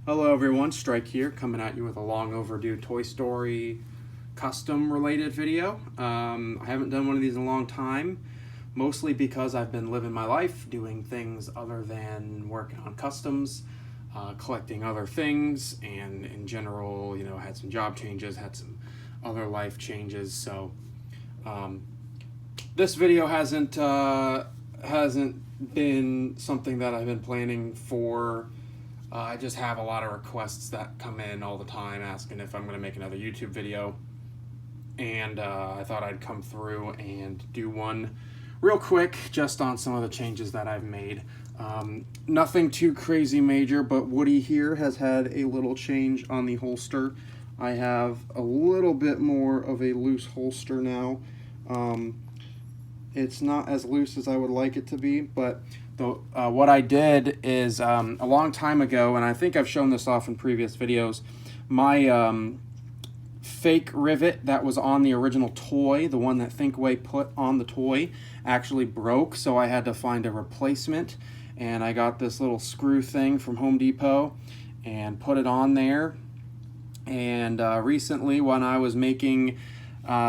Hello everyone, Strike here, coming at you with a long overdue Toy Story custom related video. I haven't done one of these in a long time, mostly because I've been living my life doing things other than working on customs, collecting other things, and in general, had some job changes, had some other life changes. So this video hasn't been something that I've been planning for. I just have a lot of requests that come in all the time asking if I'm going to make another YouTube video, and I thought I'd come through and do one real quick just on some of the changes that I've made. Nothing too crazy major, but Woody here has had a little change on the holster. I have a little bit more of a loose holster now. It's not as loose as I would like it to be, but what I did is a long time ago, and I think I've shown this off in previous videos, my fake rivet that was on the original toy, the one that Thinkway put on the toy, actually broke, so I had to find a replacement, and I got this little screw thing from Home Depot and put it on there. And recently, when I was making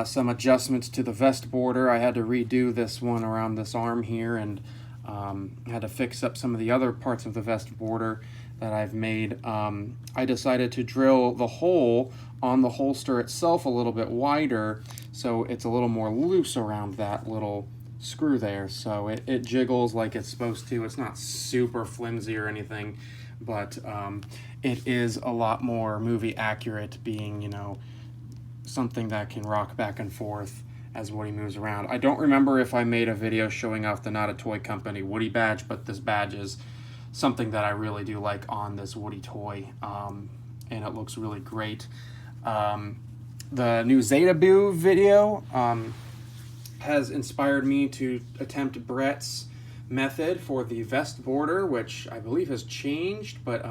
some adjustments to the vest border, I had to redo this one around this arm here, and had to fix up some of the other parts of the vest border that I've made. I decided to drill the hole on the holster itself a little bit wider so it's a little more loose around that little screw there, so it jiggles like it's supposed to. It's not super flimsy or anything, but it is a lot more movie accurate, being something that can rock back and forth as Woody moves around. I don't remember if I made a video showing off the Not a Toy Company Woody badge, but this badge is something that I really do like on this Woody toy, and it looks really great. The new Zeta Boo video has inspired me to attempt Brett's method for the vest border, which I believe has changed, but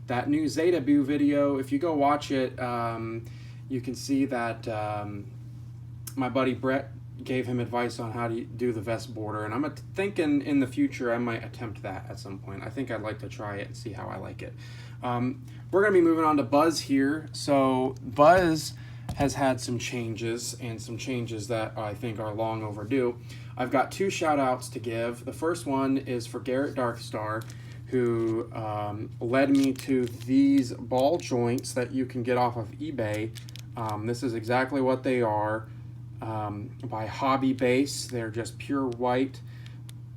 that new Zeta Boo video, if you go watch it, you can see that my buddy Brett gave him advice on how to do the vest border, and I'm thinking in the future I might attempt that at some point. I think I'd like to try it and see how I like it. We're going to be moving on to Buzz here. So Buzz has had some changes, and some changes that I think are long overdue. I've got two shout outs to give. The first one is for Garrett Darkstar, who led me to these ball joints that you can get off of eBay. This is exactly what they are. By Hobby Base. They're just pure white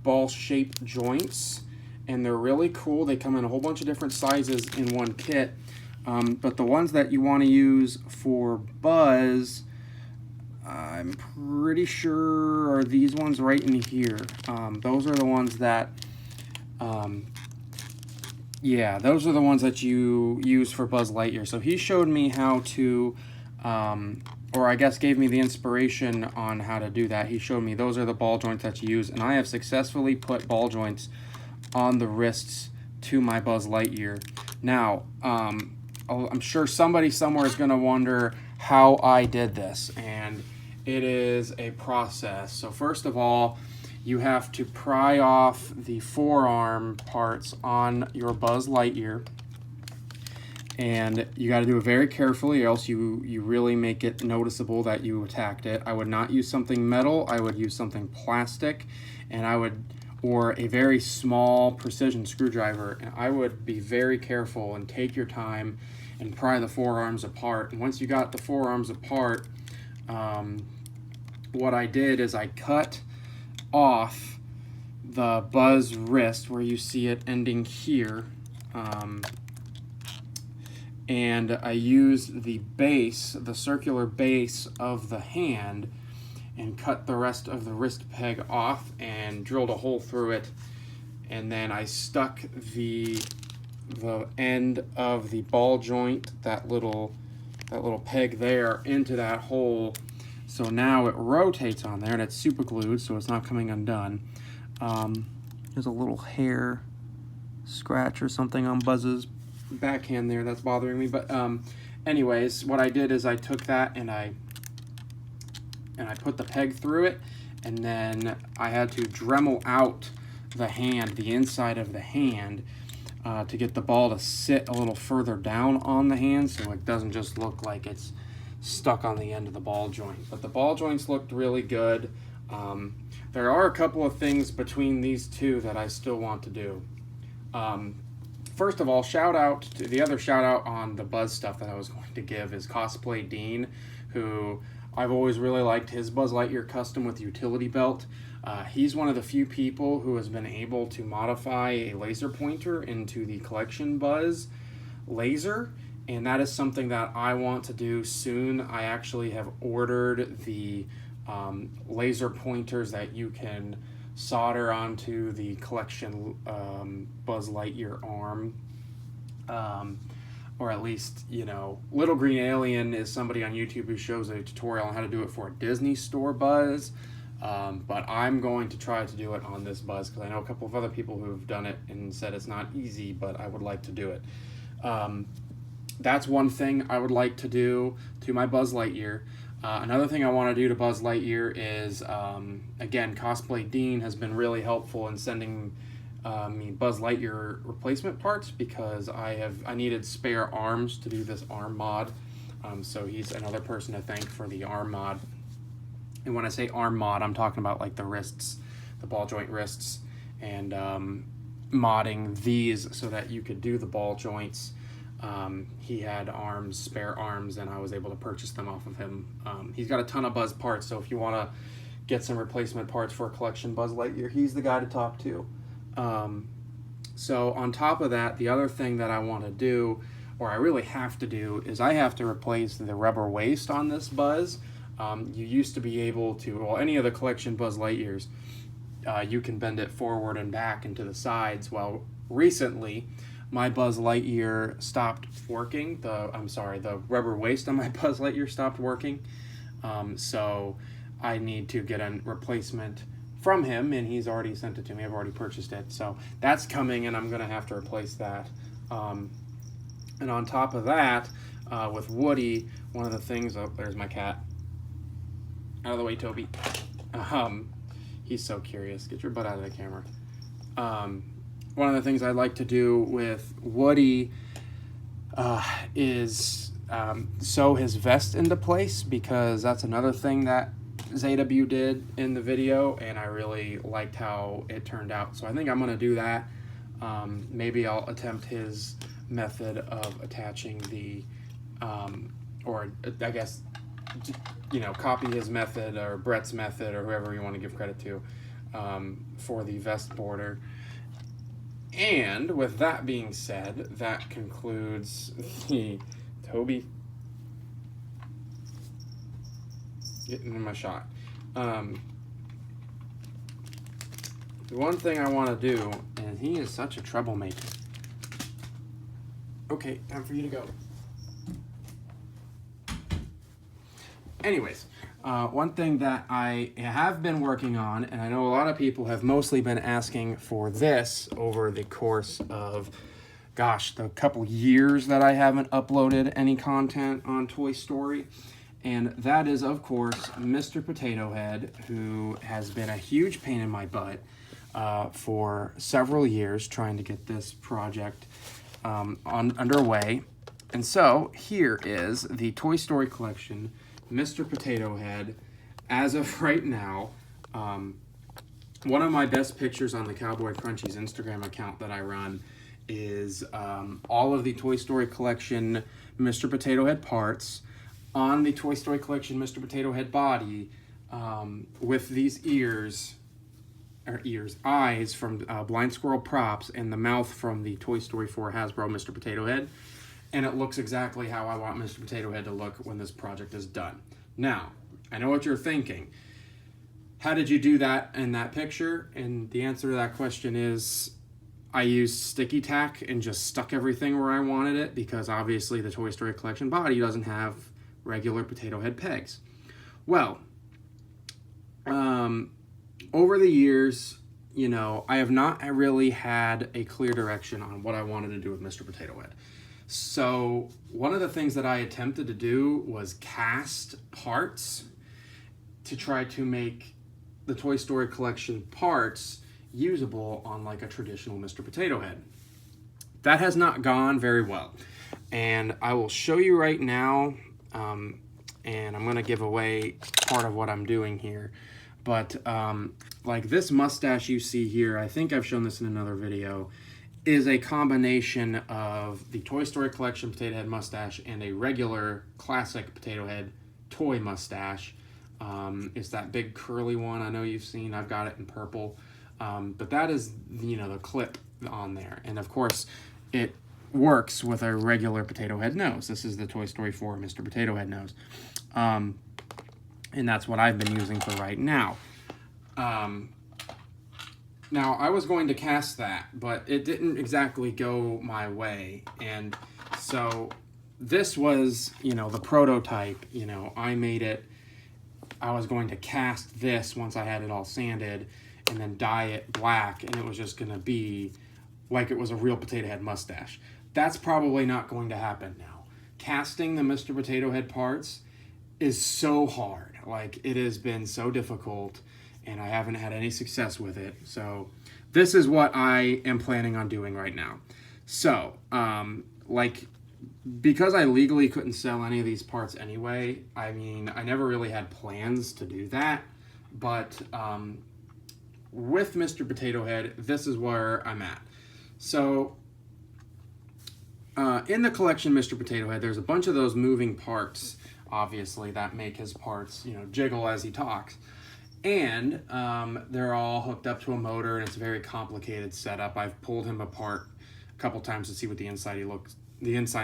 ball-shaped joints, and they're really cool. They come in a whole bunch of different sizes in one kit, but the ones that you want to use for Buzz, I'm pretty sure are these ones right in here. Those are the ones that those are the ones that you use for Buzz Lightyear. So he showed me how to or I guess gave me the inspiration on how to do that. He showed me those are the ball joints that you use, and I have successfully put ball joints on the wrists to my Buzz Lightyear. Now, I'm sure somebody somewhere is going to wonder how I did this, and it is a process. So first of all, you have to pry off the forearm parts on your Buzz Lightyear, and you got to do it very carefully, or else you really make it noticeable that you attacked it. I would not use something metal. I would use something plastic, or a very small precision screwdriver. And I would be very careful and take your time and pry the forearms apart. And once you got the forearms apart, what I did is I cut off the Buzz wrist where you see it ending here. And I used the base, the circular base of the hand, and cut the rest of the wrist peg off and drilled a hole through it. And then I stuck the end of the ball joint, that little peg there, into that hole. So now it rotates on there, and it's super glued, so it's not coming undone. There's a little hair scratch or something on Buzz's backhand there that's bothering me, but anyways, what I did is I took that and I put the peg through it, and then I had to Dremel out the hand, the inside of the hand, to get the ball to sit a little further down on the hand so it doesn't just look like it's stuck on the end of the ball joint. But the ball joints looked really good. There are a couple of things between these two that I still want to do. First of all, the other shout out on the Buzz stuff that I was going to give is Cosplay Dean, who I've always really liked his Buzz Lightyear custom with utility belt. He's one of the few people who has been able to modify a laser pointer into the Collection Buzz laser, and that is something that I want to do soon. I actually have ordered the laser pointers that you can solder onto the Collection Buzz Lightyear arm. Or at least, you know, Little Green Alien is somebody on YouTube who shows a tutorial on how to do it for a Disney Store Buzz. But I'm going to try to do it on this Buzz because I know a couple of other people who have done it and said it's not easy, but I would like to do it. That's one thing I would like to do to my Buzz Lightyear. Another thing I want to do to Buzz Lightyear is, again, Cosplay Dean has been really helpful in sending me Buzz Lightyear replacement parts because I needed spare arms to do this arm mod. So he's another person to thank for the arm mod. And when I say arm mod, I'm talking about like the wrists, the ball joint wrists, and modding these so that you could do the ball joints. He had spare arms, and I was able to purchase them off of him. He's got a ton of Buzz parts, so if you want to get some replacement parts for a collection Buzz Lightyear, he's the guy to talk to. So on top of that, the other thing that I want to do, or I really have to do, is I have to replace the rubber waist on this Buzz. You used to be able to, well, any of the collection Buzz Lightyears, you can bend it forward and back and to the sides. Well, recently, my Buzz Lightyear stopped working. The rubber waist on my Buzz Lightyear stopped working. So I need to get a replacement from him, and he's already sent it to me. I've already purchased it. So that's coming, and I'm going to have to replace that. And on top of that, with Woody, one of the things, oh, there's my cat. Out of the way, Toby. He's so curious. Get your butt out of the camera. One of the things I'd like to do with Woody is sew his vest into place, because that's another thing that ZW did in the video, and I really liked how it turned out. So I think I'm going to do that. Maybe I'll attempt his method of attaching the, or I guess, you know, copy his method or Brett's method or whoever you want to give credit to for the vest border. And with that being said, that concludes the Toby getting in my shot. The one thing I want to do, and he is such a troublemaker. Okay, time for you to go. Anyways, one thing that I have been working on, and I know a lot of people have mostly been asking for this over the course of, gosh, the couple years that I haven't uploaded any content on Toy Story, and that is, of course, Mr. Potato Head, who has been a huge pain in my butt for several years trying to get this project underway. And so here is the Toy Story collection, Mr. Potato Head. As of right now, one of my best pictures on the Cowboy Crunchies Instagram account that I run is all of the Toy Story collection Mr. Potato Head parts on the Toy Story collection Mr. Potato Head body, with these eyes from Blind Squirrel Props, and the mouth from the Toy Story 4 Hasbro Mr. Potato Head. And it looks exactly how I want Mr. Potato Head to look when this project is done. Now, I know what you're thinking. How did you do that in that picture? And the answer to that question is, I used sticky tack and just stuck everything where I wanted it, because obviously the Toy Story collection body doesn't have regular Potato Head pegs. Well, over the years, you know, I have not really had a clear direction on what I wanted to do with Mr. Potato Head. So one of the things that I attempted to do was cast parts to try to make the Toy Story collection parts usable on like a traditional Mr. Potato Head. that has not gone very well. And I will show you right now, and I'm going to give away part of what I'm doing here. But like this mustache you see here, I think I've shown this in another video, is a combination of the Toy Story Collection Potato Head mustache and a regular classic Potato Head toy mustache. It's that big curly one I know you've seen. I've got it in purple. But that is, you know, the clip on there. And of course, it works with a regular Potato Head nose. This is the Toy Story 4 Mr. Potato Head nose. And that's what I've been using for right now. Now, I was going to cast that, but it didn't exactly go my way. And so this was, you know, the prototype. You know, I made it. I was going to cast this once I had it all sanded and then dye it black, and it was just going to be like it was a real Potato Head mustache. That's probably not going to happen now. Casting the Mr. Potato Head parts is so hard. Like, it has been so difficult, and I haven't had any success with it. So this is what I am planning on doing right now. So, like, because I legally couldn't sell any of these parts anyway, I mean, I never really had plans to do that. But with Mr. Potato Head, this is where I'm at. So in the collection Mr. Potato Head, there's a bunch of those moving parts, obviously, that make his parts, you know, jiggle as he talks. And they're all hooked up to a motor, and it's a very complicated setup. I've pulled him apart a couple times to see what the inside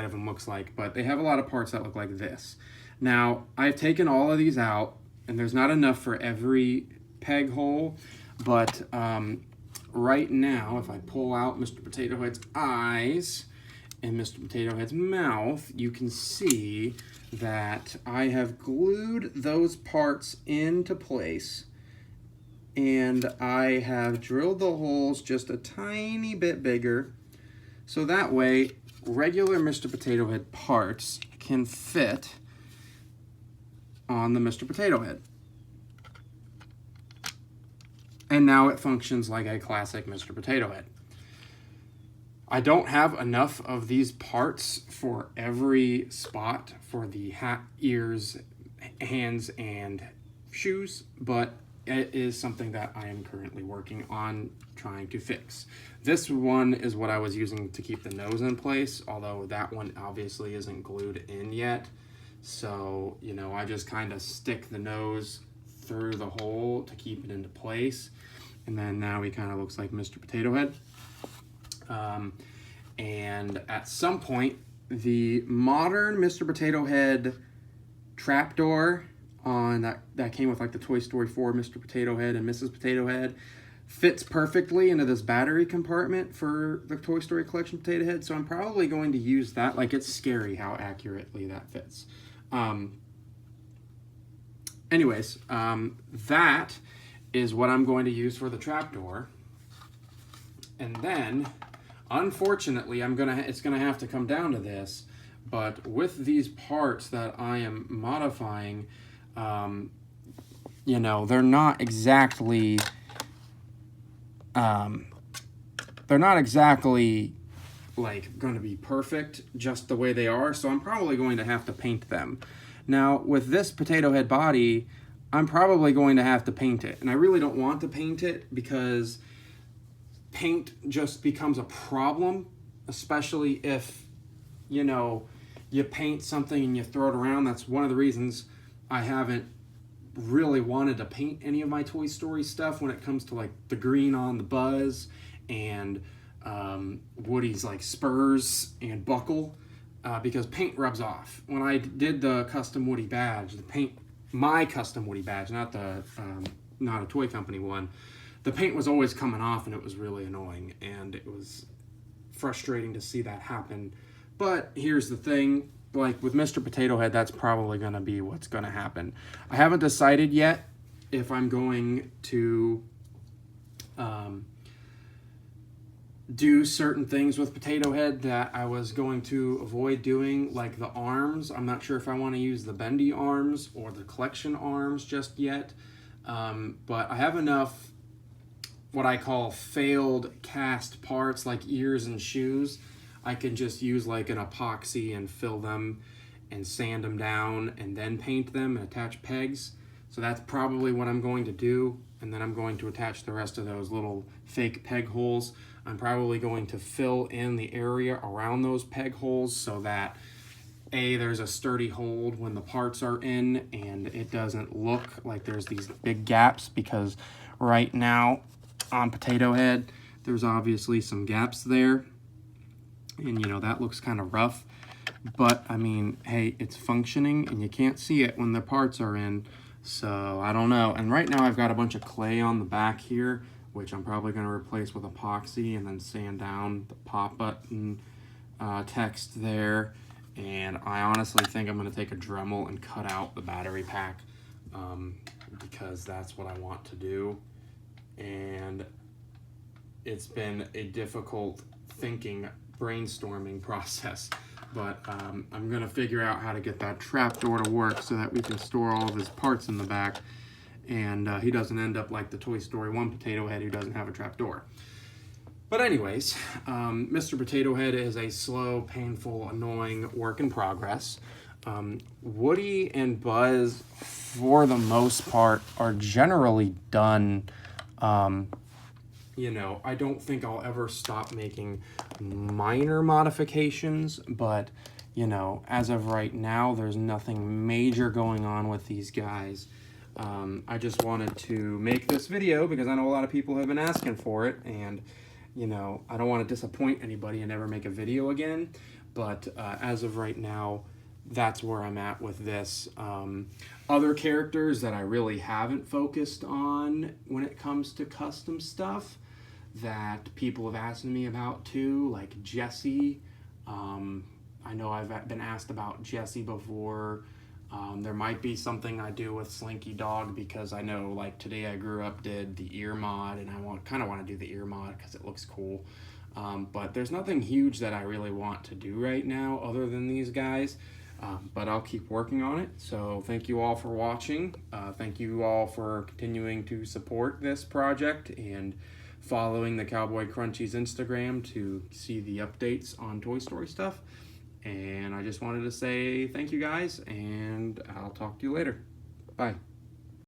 of him looks like, but they have a lot of parts that look like this. Now, I've taken all of these out, and there's not enough for every peg hole, but right now, if I pull out Mr. Potato Head's eyes and Mr. Potato Head's mouth, you can see that I have glued those parts into place, and I have drilled the holes just a tiny bit bigger, so that way regular Mr. Potato Head parts can fit on the Mr. Potato Head. And now it functions like a classic Mr. Potato Head. I don't have enough of these parts for every spot for the hat, ears, hands, and shoes, but it is something that I am currently working on trying to fix. This one is what I was using to keep the nose in place, although that one obviously isn't glued in yet. So, you know, I just kind of stick the nose through the hole to keep it into place. And then now he kind of looks like Mr. Potato Head. And at some point, the modern Mr. Potato Head trapdoor on that came with like the Toy Story 4 Mr. Potato Head and Mrs. Potato Head fits perfectly into this battery compartment for the Toy Story Collection Potato Head. So I'm probably going to use that. Like, it's scary how accurately that fits. Anyways, that is what I'm going to use for the trapdoor. And then, unfortunately, it's gonna have to come down to this. But with these parts that I am modifying, you know, they're not exactly like going to be perfect just the way they are. So I'm probably going to have to paint them. Now, with this Potato Head body, I'm probably going to have to paint it. And I really don't want to paint it because paint just becomes a problem, especially if, you know, you paint something and you throw it around. That's one of the reasons I haven't really wanted to paint any of my Toy Story stuff when it comes to like the green on the Buzz and Woody's like spurs and buckle. Because paint rubs off. When I did the custom Woody badge, my custom Woody badge, not a toy company one, the paint was always coming off and it was really annoying, and it was frustrating to see that happen. But here's the thing, like with Mr. Potato Head, that's probably going to be what's going to happen. I haven't decided yet if I'm going to do certain things with Potato Head that I was going to avoid doing, like the arms. I'm not sure if I want to use the bendy arms or the collection arms just yet, but I have enough what I call failed cast parts like ears and shoes I can just use like an epoxy and fill them and sand them down and then paint them and attach pegs. So that's probably what I'm going to do. And then I'm going to attach the rest of those little fake peg holes. I'm probably going to fill in the area around those peg holes so that there's a sturdy hold when the parts are in and it doesn't look like there's these big gaps, because right now on Potato Head, there's obviously some gaps there. And you know, that looks kind of rough. But I mean, hey, it's functioning and you can't see it when the parts are in. So I don't know. And right now I've got a bunch of clay on the back here, which I'm probably going to replace with epoxy and then sand down the pop button text there. And I honestly think I'm going to take a Dremel and cut out the battery pack because that's what I want to do. And it's been a difficult brainstorming process, but I'm going to figure out how to get that trap door to work so that we can store all of his parts in the back, and he doesn't end up like the Toy Story 1 Potato Head who doesn't have a trap door. But anyways, Mr. Potato Head is a slow, painful, annoying work in progress. Woody and Buzz, for the most part, are generally done. You know, I don't think I'll ever stop making minor modifications, but, you know, as of right now, there's nothing major going on with these guys. I just wanted to make this video because I know a lot of people have been asking for it, and you know, I don't want to disappoint anybody and never make a video again, but as of right now, that's where I'm at with this. Other characters that I really haven't focused on when it comes to custom stuff that people have asked me about too, like Jessie. I know I've been asked about Jessie before. There might be something I do with Slinky Dog, because I know like Today I Grew Up did the ear mod, and I kind of want to do the ear mod because it looks cool. But there's nothing huge that I really want to do right now other than these guys. But I'll keep working on it. So thank you all for watching. Thank you all for continuing to support this project and following the Cowboy Crunchies Instagram to see the updates on Toy Story stuff. And I just wanted to say thank you guys, and I'll talk to you later. Bye.